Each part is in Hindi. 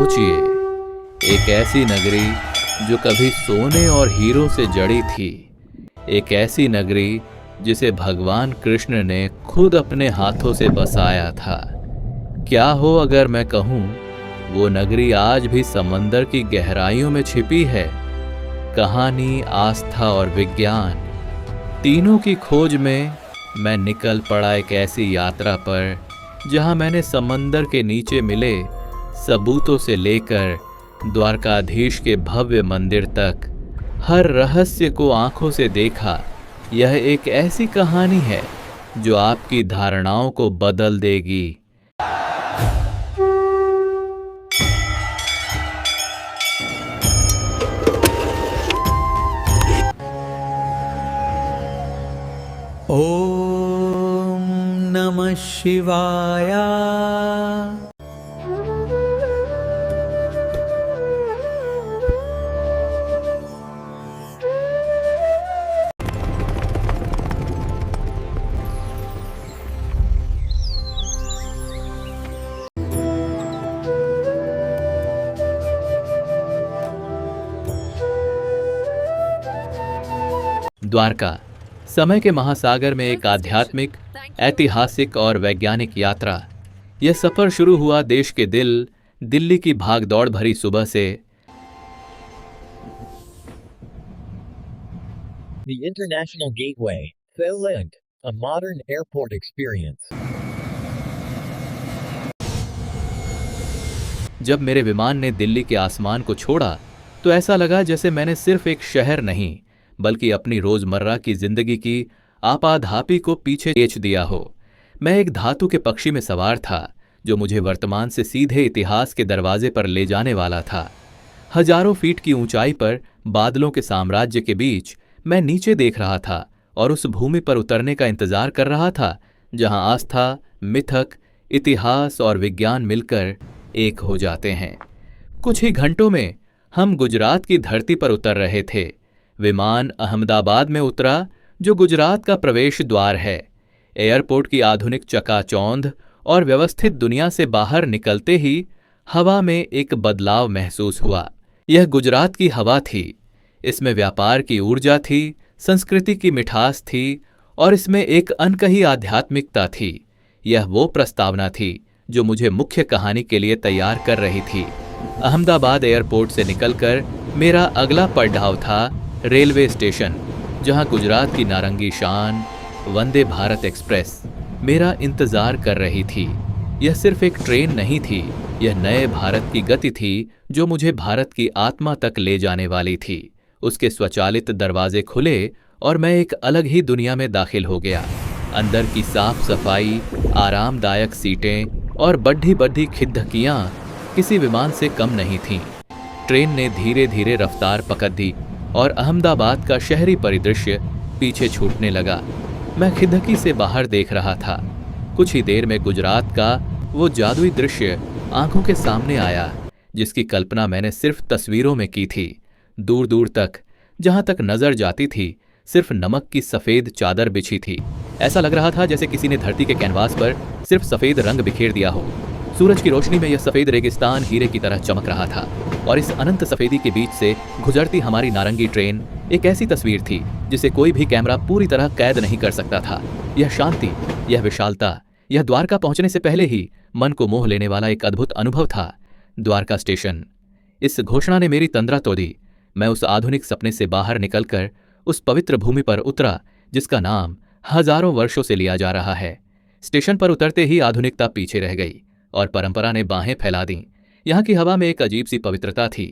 सोचिए, एक ऐसी नगरी जो कभी सोने और हीरों से जड़ी थी, एक ऐसी नगरी जिसे भगवान कृष्ण ने खुद अपने हाथों से बसाया था। क्या हो अगर मैं कहूँ वो नगरी आज भी समंदर की गहराइयों में छिपी है। कहानी, आस्था और विज्ञान तीनों की खोज में मैं निकल पड़ा एक ऐसी यात्रा पर जहां मैंने समंदर के नीचे मिले सबूतों से लेकर द्वारकाधीश के भव्य मंदिर तक हर रहस्य को आंखों से देखा। यह एक ऐसी कहानी है जो आपकी धारणाओं को बदल देगी। ओम नमः शिवाय। द्वारका समय के महासागर में एक आध्यात्मिक, ऐतिहासिक और वैज्ञानिक यात्रा। यह सफर शुरू हुआ देश के दिल्ली की भागदौड़ भरी सुबह से। The International Gateway, Thailand, a modern airport experience. जब मेरे विमान ने दिल्ली के आसमान को छोड़ा तो ऐसा लगा जैसे मैंने सिर्फ एक शहर नहीं बल्कि अपनी रोजमर्रा की जिंदगी की आपाधापी को पीछे खींच दिया हो। मैं एक धातु के पक्षी में सवार था जो मुझे वर्तमान से सीधे इतिहास के दरवाजे पर ले जाने वाला था। हजारों फीट की ऊंचाई पर बादलों के साम्राज्य के बीच मैं नीचे देख रहा था और उस भूमि पर उतरने का इंतजार कर रहा था जहां आस्था, मिथक, इतिहास और विज्ञान मिलकर एक हो जाते हैं। कुछ ही घंटों में हम गुजरात की धरती पर उतर रहे थे। विमान अहमदाबाद में उतरा जो गुजरात का प्रवेश द्वार है। एयरपोर्ट की आधुनिक चकाचौंध और व्यवस्थित दुनिया से बाहर निकलते ही हवा में एक बदलाव महसूस हुआ। यह गुजरात की हवा थी। इसमें व्यापार की ऊर्जा थी, संस्कृति की मिठास थी और इसमें एक अनकही आध्यात्मिकता थी। यह वो प्रस्तावना थी जो मुझे मुख्य कहानी के लिए तैयार कर रही थी। अहमदाबाद एयरपोर्ट से निकलकर मेरा अगला पड़ाव था रेलवे स्टेशन, जहां गुजरात की नारंगी शान वंदे भारत एक्सप्रेस मेरा इंतजार कर रही थी। यह सिर्फ एक ट्रेन नहीं थी, यह नए भारत की गति थी जो मुझे भारत की आत्मा तक ले जाने वाली थी। उसके स्वचालित दरवाजे खुले और मैं एक अलग ही दुनिया में दाखिल हो गया। अंदर की साफ सफाई, आरामदायक सीटें और बढ़ी बढ़ी खिड़कियां किसी विमान से कम नहीं थीं। ट्रेन ने धीरे धीरे रफ्तार पकड़ दी और अहमदाबाद का शहरी परिदृश्य पीछे छूटने लगा। मैं खिड़की से बाहर देख रहा था। कुछ ही देर में गुजरात का वो जादुई दृश्य आंखों के सामने आया जिसकी कल्पना मैंने सिर्फ तस्वीरों में की थी। दूर दूर तक, जहां तक नजर जाती थी, सिर्फ नमक की सफेद चादर बिछी थी। ऐसा लग रहा था जैसे किसी ने धरती के कैनवास पर सिर्फ सफेद रंग बिखेर दिया हो। सूरज की रोशनी में यह सफेद रेगिस्तान हीरे की तरह चमक रहा था और इस अनंत सफेदी के बीच से गुजरती हमारी नारंगी ट्रेन एक ऐसी तस्वीर थी जिसे कोई भी कैमरा पूरी तरह कैद नहीं कर सकता था। यह शांति, यह विशालता, यह द्वारका पहुंचने से पहले ही मन को मोह लेने वाला एक अद्भुत अनुभव था। द्वारका स्टेशन, इस घोषणा ने मेरी तंद्रा तोड़ी। मैं उस आधुनिक सपने से बाहर निकलकर उस पवित्र भूमि पर उतरा जिसका नाम हजारों वर्षों से लिया जा रहा है। स्टेशन पर उतरते ही आधुनिकता पीछे रह गई और परंपरा ने बाहें फैला दी। यहाँ की हवा में एक अजीब सी पवित्रता थी।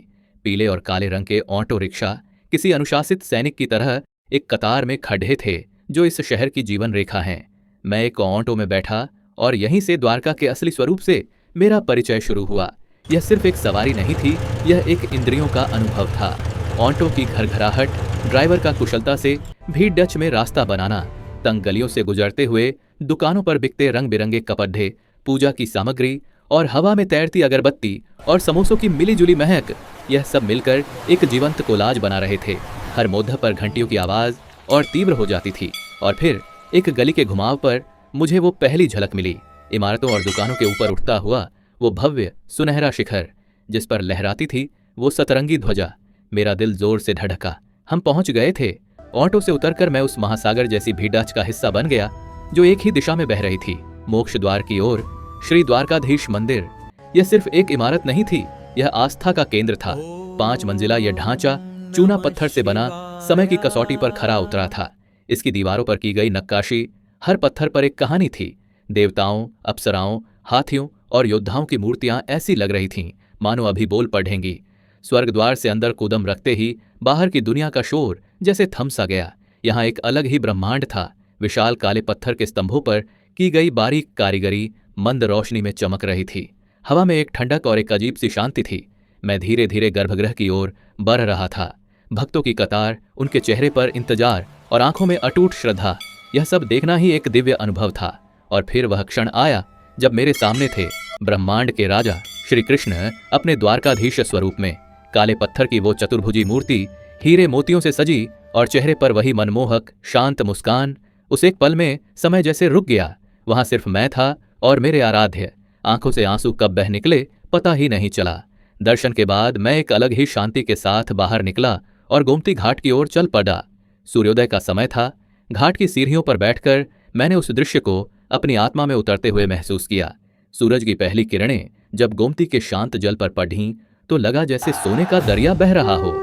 पीले और काले रंग के ऑटो रिक्शा किसी अनुशासित सैनिक की तरह एक कतार में खड़े थे जो इस शहर की जीवन रेखा हैं। मैं एक ऑटो में बैठा और यहीं से द्वारका के असली स्वरूप से मेरा परिचय शुरू हुआ। यह सिर्फ एक सवारी नहीं थी, यह एक इंद्रियों का अनुभव था। ऑटो की घरघराहट, ड्राइवर का कुशलता से भीड़ डच में रास्ता बनाना, तंग गलियों से गुजरते हुए दुकानों पर बिकते रंग बिरंगे कपड़े, पूजा की सामग्री और हवा में तैरती अगरबत्ती और समोसों की मिली जुली महक, यह सब मिलकर एक जीवंत कोलाज बना रहे थे। हर मोड़ पर घंटियों की आवाज और तीव्र हो जाती थी और फिर एक गली के घुमाव पर मुझे वो पहली झलक मिली। इमारतों और दुकानों के ऊपर उठता हुआ वो भव्य सुनहरा शिखर जिस पर लहराती थी वो सतरंगी ध्वजा। मेरा दिल जोर से धड़का। हम पहुंच गए थे। ऑटो से उतरकर मैं उस महासागर जैसी भीड़ाच का हिस्सा बन गया जो एक ही दिशा में बह रही थी, मोक्ष द्वार की ओर। श्री द्वारकाधीश मंदिर यह सिर्फ एक इमारत नहीं थी, यह आस्था का केंद्र था। 5 मंजिला यह ढांचा चूना पत्थर से बना समय की कसौटी पर खरा उतरा था। इसकी दीवारों पर की गई नक्काशी, हर पत्थर पर एक कहानी थी। देवताओं, अप्सराओं, हाथियों और योद्धाओं की मूर्तियां ऐसी लग रही थीं मानो अभी बोल पढ़ेंगी। स्वर्ग द्वार से अंदर कूदम रखते ही बाहर की दुनिया का शोर जैसे थम सा गया। यहाँ एक अलग ही ब्रह्मांड था। विशाल काले पत्थर के स्तंभों पर की गई बारीक कारीगरी मंद रोशनी में चमक रही थी। हवा में एक ठंडक और एक अजीब सी शांति थी। मैं धीरे धीरे गर्भगृह की ओर बढ़ रहा था। भक्तों की कतार, उनके चेहरे पर इंतजार और आंखों में अटूट श्रद्धा, यह सब देखना ही एक दिव्य अनुभव था। और फिर वह क्षण आया जब मेरे सामने थे ब्रह्मांड के राजा श्री कृष्ण अपने द्वारकाधीश स्वरूप में। काले पत्थर की वो चतुर्भुजी मूर्ति हीरे मोतियों से सजी और चेहरे पर वही मनमोहक शांत मुस्कान। उस एक पल में समय जैसे रुक गया। वहां सिर्फ मैं था और मेरे आराध्य। आंखों से आंसू कब बह निकले पता ही नहीं चला। दर्शन के बाद मैं एक अलग ही शांति के साथ बाहर निकला और गोमती घाट की ओर चल पड़ा। सूर्योदय का समय था। घाट की सीढ़ियों पर बैठकर मैंने उस दृश्य को अपनी आत्मा में उतरते हुए महसूस किया। सूरज की पहली किरणें जब गोमती के शांत जल पर पड़ीं तो लगा जैसे सोने का दरिया बह रहा हो।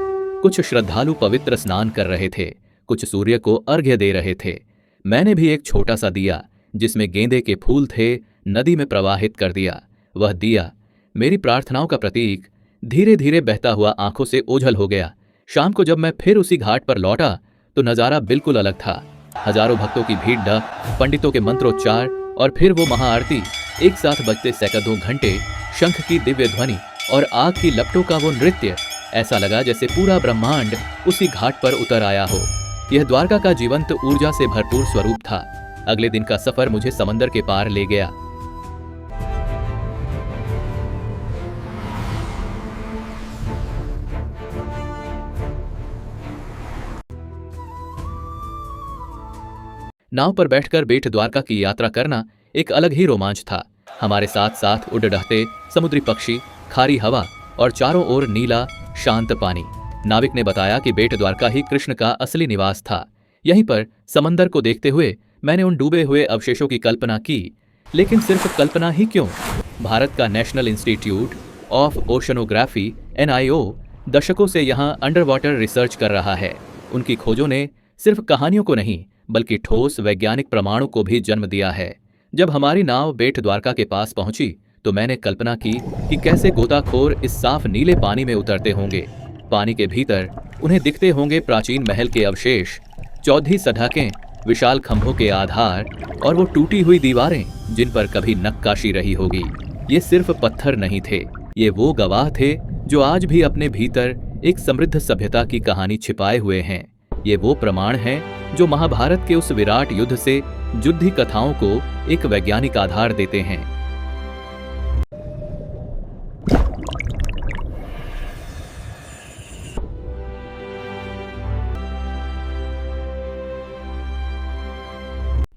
कुछ श्रद्धालु पवित्र स्नान कर रहे थे, कुछ सूर्य को अर्घ्य दे रहे थे। मैंने भी एक छोटा सा दिया जिसमें गेंदे के फूल थे नदी में प्रवाहित कर दिया। वह दिया मेरी प्रार्थनाओं का प्रतीक धीरे धीरे बहता हुआ आंखों से ओझल हो गया। शाम को जब मैं फिर उसी घाट पर लौटा तो नजारा बिल्कुल अलग था। हजारों भक्तों की भीड़ डक, पंडितों के मंत्रोच्चार और फिर वो महाआरती, एक साथ बजते सैकड़ों घंटे, शंख की दिव्य ध्वनि और आग की लपटों का वो नृत्य। ऐसा लगा जैसे पूरा ब्रह्मांड उसी घाट पर उतर आया हो। यह द्वारका का जीवंत ऊर्जा से भरपूर स्वरूप था। अगले दिन का सफर मुझे समंदर के पार ले गया। नाव पर बैठकर बेट द्वारका की यात्रा करना एक अलग ही रोमांच था। हमारे साथ साथ उड़ डहते समुद्री पक्षी, खारी हवा और चारों ओर नीला शांत पानी। नाविक ने बताया कि बेट द्वारका ही कृष्ण का असली निवास था। यहीं पर समंदर को देखते हुए मैंने उन डूबे हुए अवशेषों की कल्पना की। लेकिन सिर्फ कल्पना ही क्यों, भारत का national institute of oceanography NIO दशकों से यहाँ अंडर वाटर रिसर्च कर रहा है। उनकी खोजों ने सिर्फ कहानियों को नहीं बल्कि ठोस वैज्ञानिक प्रमाणों को भी जन्म दिया है। जब हमारी नाव बेट द्वारका के पास पहुंची तो मैंने कल्पना की कि कैसे गोताखोर इस साफ नीले पानी में उतरते होंगे। पानी के भीतर उन्हें दिखते होंगे प्राचीन महल के अवशेष, चौधी सड़कें, विशाल खंभों के आधार और वो टूटी हुई दीवारें जिन पर कभी नक्काशी रही होगी। ये सिर्फ पत्थर नहीं थे, ये वो गवाह थे जो आज भी अपने भीतर एक समृद्ध सभ्यता की कहानी छिपाए हुए हैं। ये वो प्रमाण हैं जो महाभारत के उस विराट युद्ध से युद्ध कथाओं को एक वैज्ञानिक आधार देते हैं।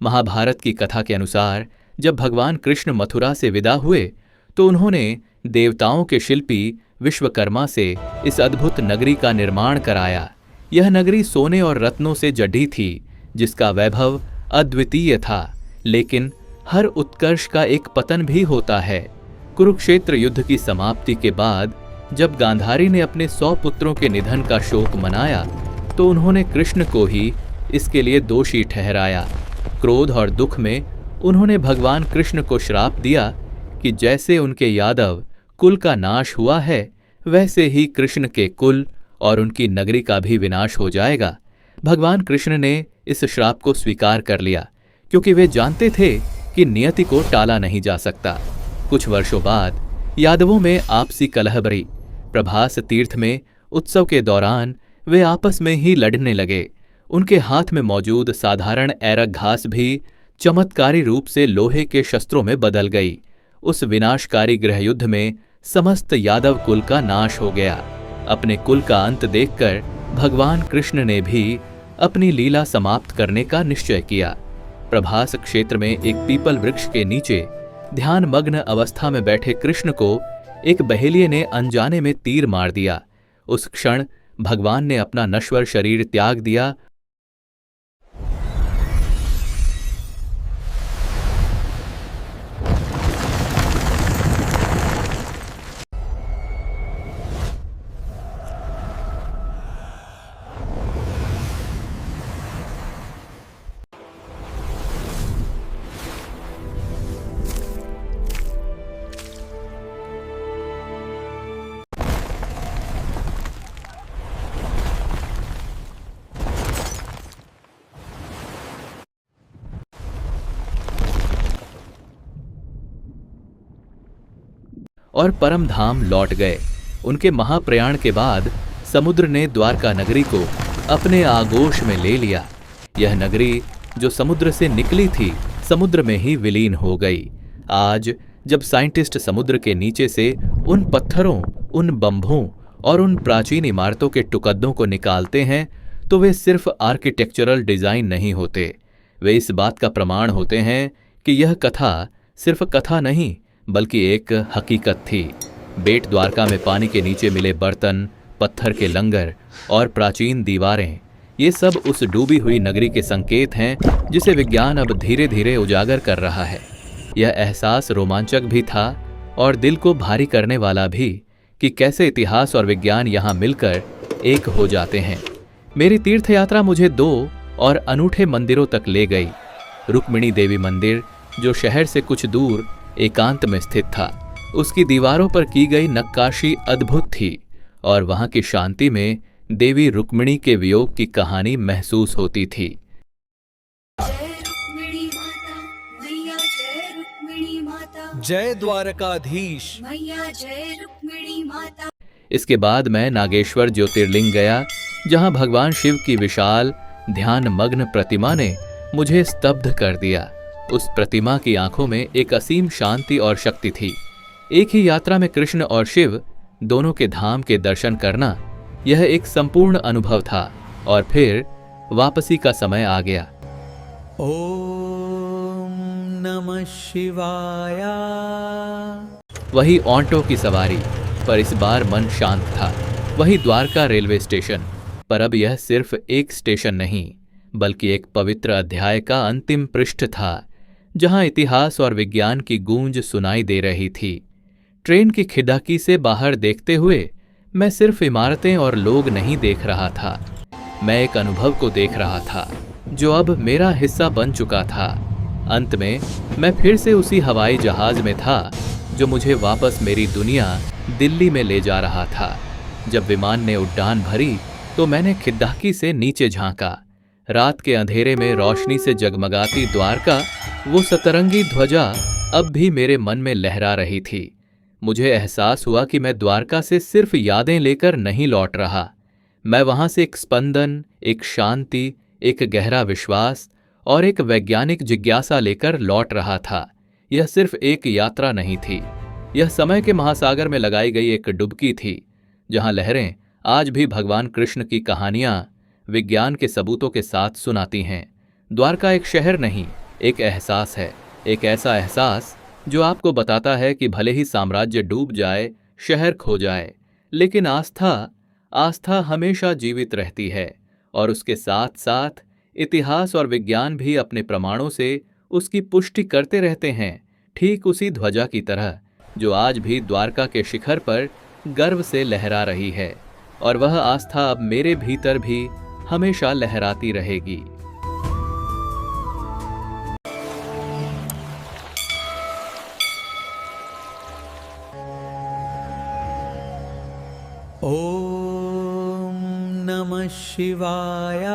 महाभारत की कथा के अनुसार जब भगवान कृष्ण मथुरा से विदा हुए तो उन्होंने देवताओं के शिल्पी विश्वकर्मा से इस अद्भुत नगरी का निर्माण कराया। यह नगरी सोने और रत्नों से जड़ी थी जिसका वैभव अद्वितीय था। लेकिन हर उत्कर्ष का एक पतन भी होता है। कुरुक्षेत्र युद्ध की समाप्ति के बाद जब गांधारी ने अपने 100 पुत्रों के निधन का शोक मनाया तो उन्होंने कृष्ण को ही इसके लिए दोषी ठहराया। क्रोध और दुख में उन्होंने भगवान कृष्ण को श्राप दिया कि जैसे उनके यादव कुल का नाश हुआ है वैसे ही कृष्ण के कुल और उनकी नगरी का भी विनाश हो जाएगा। भगवान कृष्ण ने इस श्राप को स्वीकार कर लिया क्योंकि वे जानते थे कि नियति को टाला नहीं जा सकता। कुछ वर्षों बाद यादवों में आपसी कलह बरी। प्रभास तीर्थ में उत्सव के दौरान वे आपस में ही लड़ने लगे। उनके हाथ में मौजूद साधारण ऐरक घास भी चमत्कारी रूप से लोहे के शस्त्रों में बदल गई। उस विनाशकारी गृहयुद्ध में समस्त यादव कुल का नाश हो गया। अपने कुल का अंत देखकर भगवान कृष्ण ने भी अपनी लीला समाप्त करने का निश्चय किया। प्रभास क्षेत्र में एक पीपल वृक्ष के नीचे ध्यान मग्न अवस्था में बैठे कृष्ण को एक बहेलिये ने अनजाने में तीर मार दिया। उस क्षण भगवान ने अपना नश्वर शरीर त्याग दिया और परम धाम लौट गए। उनके महाप्रयाण के बाद समुद्र ने द्वारका नगरी को अपने आगोश में ले लिया। यह नगरी जो समुद्र से निकली थी, समुद्र में ही विलीन हो गई। आज जब साइंटिस्ट समुद्र के नीचे से उन पत्थरों, उन बंभों और उन प्राचीन इमारतों के टुकड़ों को निकालते हैं, तो वे सिर्फ आर्किटेक्चरल डिजाइन नहीं होते, वे इस बात का प्रमाण होते हैं कि यह कथा सिर्फ कथा नहीं बल्कि एक हकीकत थी। बेट द्वारका में पानी के नीचे मिले बर्तन, पत्थर के लंगर और प्राचीन दीवारें, ये सब उस डूबी हुई नगरी के संकेत हैं जिसे विज्ञान अब धीरे धीरे उजागर कर रहा है। यह एहसास रोमांचक भी था और दिल को भारी करने वाला भी कि कैसे इतिहास और विज्ञान यहाँ मिलकर एक हो जाते हैं। मेरी तीर्थ यात्रा मुझे 2 और अनूठे मंदिरों तक ले गई। रुक्मिणी देवी मंदिर, जो शहर से कुछ दूर एकांत में स्थित था, उसकी दीवारों पर की गई नक्काशी अद्भुत थी और वहां की शांति में देवी रुक्मिणी के वियोग की कहानी महसूस होती थी। जय द्वारकाधीश मैया जय रुक्मिणी माता। इसके बाद मैं नागेश्वर ज्योतिर्लिंग गया, जहां भगवान शिव की विशाल ध्यान मग्न प्रतिमा ने मुझे स्तब्ध कर दिया। उस प्रतिमा की आंखों में एक असीम शांति और शक्ति थी। एक ही यात्रा में कृष्ण और शिव दोनों के धाम के दर्शन करना, यह एक संपूर्ण अनुभव था। और फिर वापसी का समय आ गया। ओम नमः शिवाय। वही ऑटो की सवारी, पर इस बार मन शांत था। वही द्वारका रेलवे स्टेशन, पर अब यह सिर्फ एक स्टेशन नहीं बल्कि एक पवित्र अध्याय का अंतिम पृष्ठ था, जहां इतिहास और विज्ञान की गूंज सुनाई दे रही थी। ट्रेन की खिड़की से बाहर देखते हुए मैं सिर्फ इमारतें और लोग नहीं देख रहा था, मैं एक अनुभव को देख रहा था जो अब मेरा हिस्सा बन चुका था। अंत में मैं फिर से उसी हवाई जहाज में था जो मुझे वापस मेरी दुनिया दिल्ली में ले जा रहा था। जब विमान ने उड़ान भरी तो मैंने खिड़की से नीचे झांका। रात के अंधेरे में रोशनी से जगमगाती द्वारका, वो सतरंगी ध्वजा अब भी मेरे मन में लहरा रही थी। मुझे एहसास हुआ कि मैं द्वारका से सिर्फ यादें लेकर नहीं लौट रहा, मैं वहां से एक स्पंदन, एक शांति, एक गहरा विश्वास और एक वैज्ञानिक जिज्ञासा लेकर लौट रहा था। यह सिर्फ एक यात्रा नहीं थी, यह समय के महासागर में लगाई गई एक डुबकी थी, जहां लहरें आज भी भगवान कृष्ण की कहानियां विज्ञान के सबूतों के साथ सुनाती हैं। द्वारका एक शहर नहीं, एक एहसास है, एक ऐसा एहसास जो आपको बताता है कि भले ही साम्राज्य डूब जाए, शहर खो जाए, लेकिन आस्था हमेशा जीवित रहती है और उसके साथ साथ इतिहास और विज्ञान भी अपने प्रमाणों से उसकी पुष्टि करते रहते हैं, ठीक उसी ध्वजा की तरह जो आज भी द्वारका के शिखर पर गर्व से लहरा रही है। और वह आस्था अब मेरे भीतर भी हमेशा लहराती रहेगी। ओम नमः शिवाय।